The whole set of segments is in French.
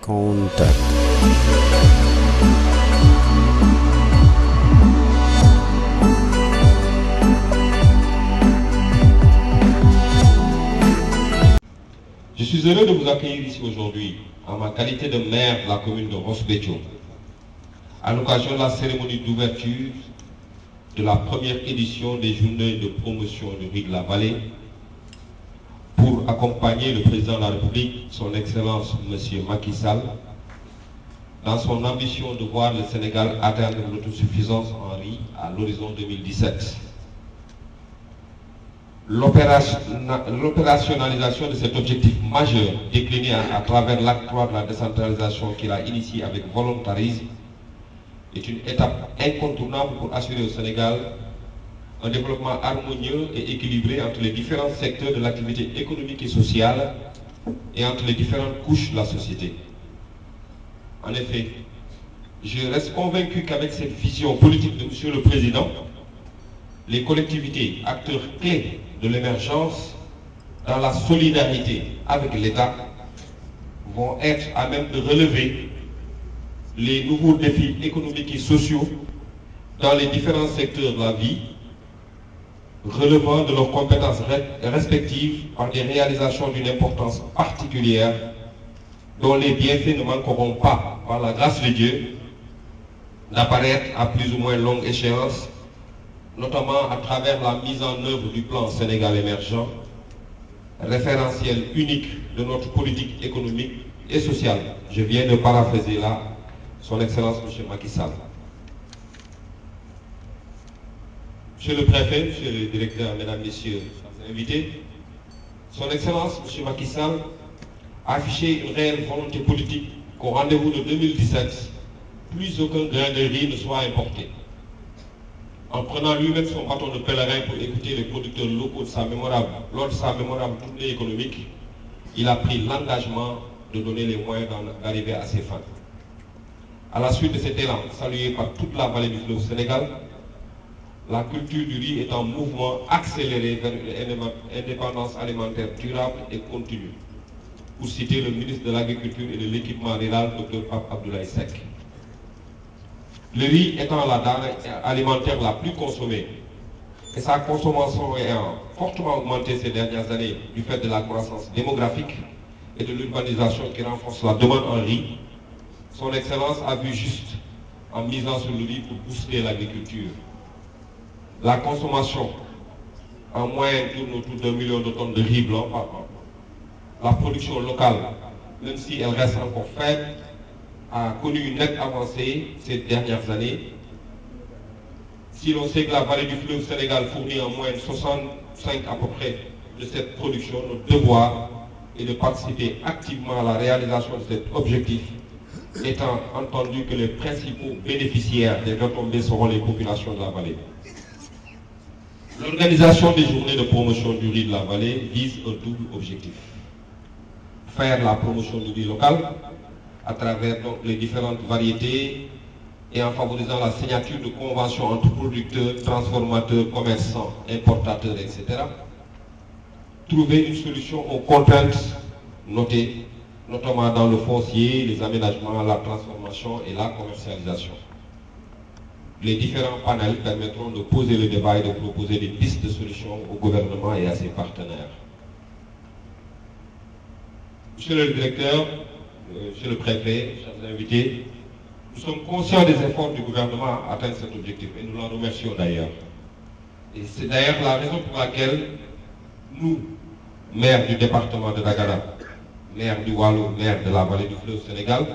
compte. Je suis heureux de vous accueillir ici aujourd'hui en ma qualité de maire de la commune de Ross Béthio, à l'occasion de la cérémonie d'ouverture de la première édition des journées de promotion du riz de la vallée, pour accompagner le président de la République, son Excellence M. Macky Sall, dans son ambition de voir le Sénégal atteindre l'autosuffisance en riz à l'horizon 2017. L'opérationnalisation de cet objectif majeur, décliné à travers l'acte 3 de la décentralisation qu'il a initié avec volontarisme, est une étape incontournable pour assurer au Sénégal un développement harmonieux et équilibré entre les différents secteurs de l'activité économique et sociale et entre les différentes couches de la société. En effet, je reste convaincu qu'avec cette vision politique de M. le Président, les collectivités, acteurs clés de l'émergence, dans la solidarité avec l'État, vont être à même de relever les nouveaux défis économiques et sociaux dans les différents secteurs de la vie, relevant de leurs compétences respectives par des réalisations d'une importance particulière dont les bienfaits ne manqueront pas, par la grâce de Dieu, d'apparaître à plus ou moins longue échéance, notamment à travers la mise en œuvre du plan Sénégal émergent, référentiel unique de notre politique économique et sociale. Je viens de paraphraser là son Excellence M. Macky Sall. Monsieur le préfet, monsieur le directeur, mesdames, messieurs, chers invités, son Excellence M. Macky Sall a affiché une réelle volonté politique qu'au rendez-vous de 2017, plus aucun grain de riz ne soit importé. En prenant lui-même son bâton de pèlerin pour écouter les producteurs locaux lors de sa mémorable tournée économique, il a pris l'engagement de donner les moyens d'arriver à ses fins. À la suite de cet élan, salué par toute la vallée du fleuve Sénégal, la culture du riz est en mouvement accéléré vers une indépendance alimentaire durable et continue, pour citer le ministre de l'Agriculture et de l'Équipement rural, Dr Pape Abdoulaye Seck. Le riz étant la denrée alimentaire la plus consommée et sa consommation ayant fortement augmenté ces dernières années du fait de la croissance démographique et de l'urbanisation qui renforce la demande en riz, son Excellence a vu juste en misant sur le riz pour booster l'agriculture. La consommation en moyenne tourne autour d'1 million de tonnes de riz blanc par an. La production locale, même si elle reste encore faible, a connu une nette avancée ces dernières années. Si l'on sait que la vallée du fleuve Sénégal fournit en moyenne 65 à peu près de cette production, notre devoir est de participer activement à la réalisation de cet objectif, étant entendu que les principaux bénéficiaires des retombées seront les populations de la vallée. L'organisation des journées de promotion du riz de la vallée vise un double objectif. Faire la promotion du riz local à travers donc les différentes variétés et en favorisant la signature de conventions entre producteurs, transformateurs, commerçants, importateurs, etc. Trouver une solution aux contraintes notées, notamment dans le foncier, les aménagements, la transformation et la commercialisation. Les différents panels permettront de poser le débat et de proposer des pistes de solutions au gouvernement et à ses partenaires. Monsieur le directeur, monsieur le préfet, chers invités, nous sommes conscients des efforts du gouvernement à atteindre cet objectif et nous l'en remercions d'ailleurs. Et c'est d'ailleurs la raison pour laquelle nous, maires du département de Dagana, maire du Waalo, maire de la vallée du fleuve Sénégal,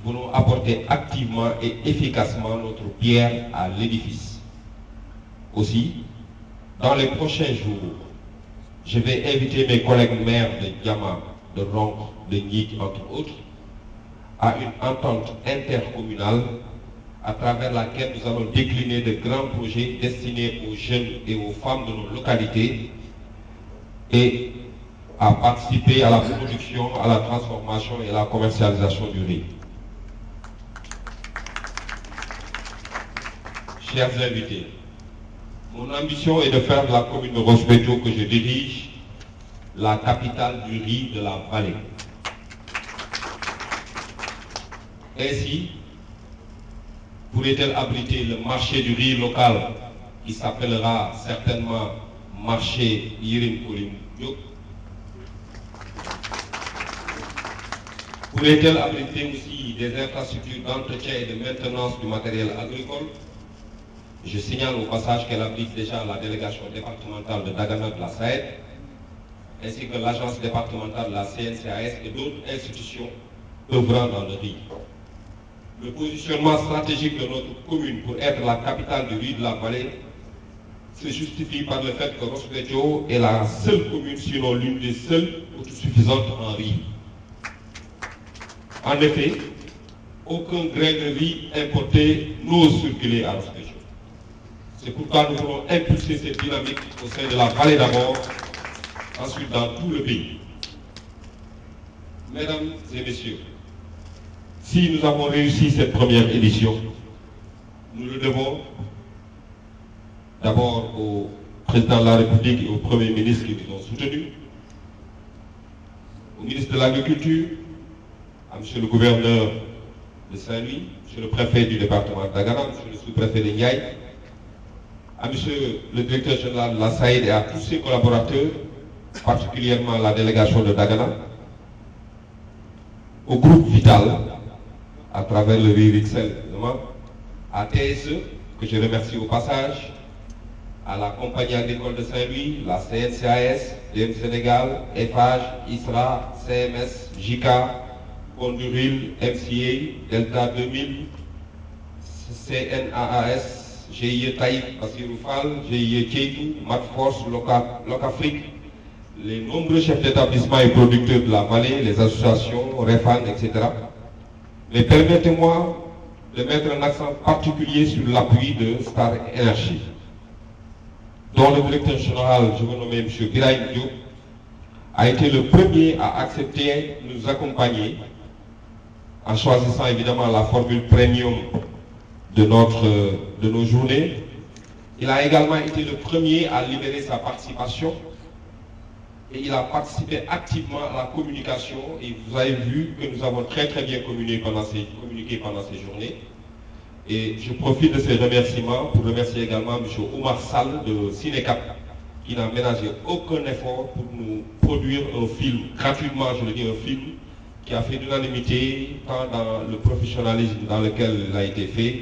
voulons apporter activement et efficacement notre pierre à l'édifice. Aussi, dans les prochains jours, je vais inviter mes collègues maires de Diama, de Ronk, de Nid, entre autres, à une entente intercommunale à travers laquelle nous allons décliner de grands projets destinés aux jeunes et aux femmes de nos localités et à participer à la production, à la transformation et à la commercialisation du riz. Chers invités, mon ambition est de faire de la commune de Ross Béthio que je dirige la capitale du riz de la vallée. Ainsi, pourrait-elle abriter le marché du riz local qui s'appellera certainement marché Yirim Koulim Diop? Pourrait-elle abriter aussi des infrastructures d'entretien et de maintenance du matériel agricole? Je signale au passage qu'elle abrite déjà la délégation départementale de Dagana de la SAED, ainsi que l'agence départementale de la CNCAS et d'autres institutions œuvrant dans le riz. Le positionnement stratégique de notre commune pour être la capitale du riz de la vallée se justifie par le fait que Ross Béthio est la seule commune, sinon l'une des seules autosuffisantes en riz. En effet, aucun grain de riz importé n'ose circuler à Ross Béthio. C'est pourquoi nous voulons impulser cette dynamique au sein de la vallée d'abord, ensuite dans tout le pays. Mesdames et messieurs, si nous avons réussi cette première édition, nous le devons d'abord au président de la République et au Premier ministre qui nous ont soutenus, au ministre de l'Agriculture, à monsieur le gouverneur de Saint-Louis, monsieur le préfet du département de Dagana, monsieur le sous-préfet de Ndiaye, à monsieur le directeur général de la SAED et à tous ses collaborateurs, particulièrement la délégation de Dagana, au groupe Vital, à travers le RIRIXEL, à TSE, que je remercie au passage, à la compagnie agricole de Saint-Louis, la CNCAS, DM Sénégal, EFAGE, ISRA, CMS, JICA, Conduril, MCA, Delta 2000, CNAAS, GIE Taïf, Bassirou Fall, GIE Tcheitou, Matforce, Locafrique, les nombreux chefs d'établissement et producteurs de la vallée, les associations, REFAN, etc. Mais permettez-moi de mettre un accent particulier sur l'appui de Star Energy, dont le directeur général, je veux nommer M. Birahim Diop, a été le premier à accepter de nous accompagner en choisissant évidemment la formule premium de nos journées. Il a également été le premier à libérer sa participation et il a participé activement à la communication et vous avez vu que nous avons très bien communiqué pendant ces journées. Et je profite de ces remerciements pour remercier également M. Omar Sall de Cinecap qui n'a ménagé aucun effort pour nous produire un film, gratuitement je le dis, un film qui a fait l'unanimité tant dans le professionnalisme dans lequel il a été fait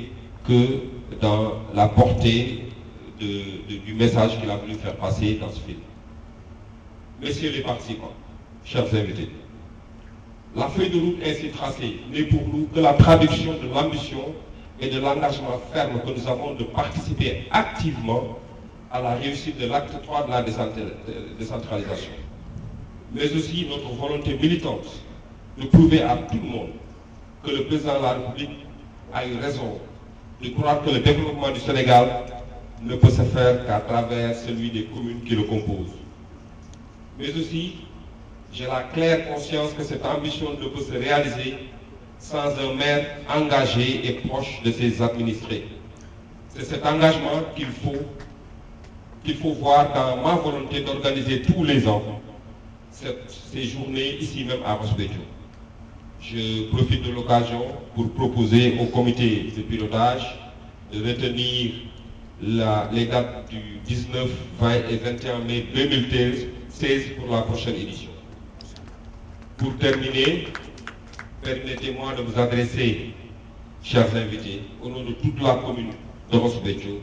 que dans la portée du message qu'il a voulu faire passer dans ce film. Messieurs les participants, chers invités, la feuille de route ainsi tracée n'est pour nous que la traduction de l'ambition et de l'engagement ferme que nous avons de participer activement à la réussite de l'acte 3 de la décentralisation. Mais aussi notre volonté militante de prouver à tout le monde que le président de la République a eu raison de croire que le développement du Sénégal ne peut se faire qu'à travers celui des communes qui le composent. Mais aussi, j'ai la claire conscience que cette ambition ne peut se réaliser sans un maire engagé et proche de ses administrés. C'est cet engagement qu'il faut voir dans ma volonté d'organiser tous les ans ces journées ici même à Ross Béthio. Je profite de l'occasion pour proposer au comité de pilotage de retenir les dates du 19, 20 et 21 mai 2016 pour la prochaine édition. Pour terminer, permettez-moi de vous adresser, chers invités, au nom de toute la commune de Ross Béthio,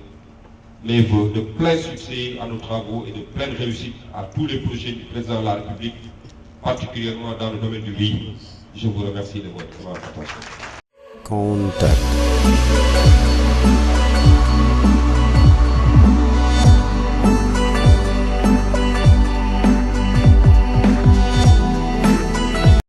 mes vœux de plein succès à nos travaux et de pleine réussite à tous les projets du président de la République, particulièrement dans le domaine du riz. Je vous remercie de votre attention. Contact.